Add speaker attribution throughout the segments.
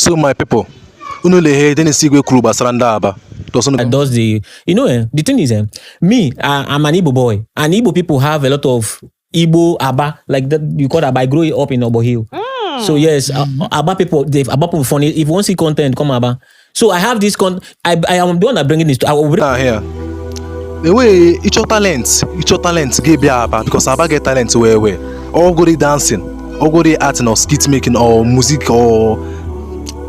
Speaker 1: So my people, unu lehe Dennis Igwe kwuru gbasara ndị Aba.
Speaker 2: Does the the thing is me I'm an Igbo boy, and Igbo people have a lot of Igbo Aba, like that you call Aba. I grew up in Obo Hill. So yes, Aba people, Aba people funny. If you want to see content, come Aba. So I have this I am the one that bringing this to
Speaker 1: here. The way it's your talent give Aba, because Aba get talent where all good dancing, all good acting or skit making or music or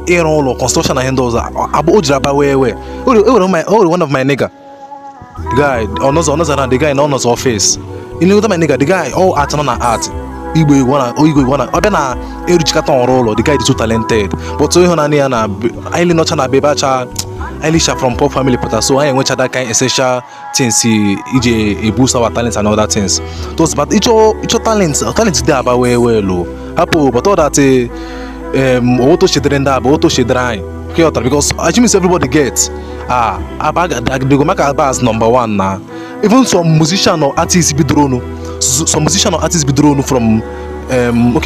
Speaker 1: aerial or construction and handles. Aba ojraba where one of my nigga, the guy the guy in Honor's office. You know that my nigga, the guy all art on art. Igwe wanna obena eruchikata on role. The guy is so talented, but so he na highly not na bebacha Elisha from poor family but so I which other kind essential things he boost our talents and other things. Those but each talents there about well low. Hapo but all that auto shedrenda auto shedrai because I mean everybody gets they go make Aba as number one now. Even some musician or artists be drawn from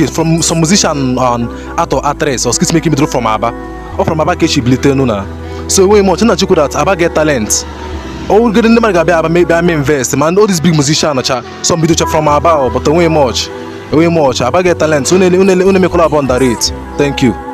Speaker 1: from some musician art or actress or skits making be drawn from Aba or from Aba Keshi Bilitenuna. So way much na chuku that Aba get talent. All good in the market Aba maybe I invest man all these big musicians some be from Aba but way much Aba get talent. So make collab on that rate. Thank you.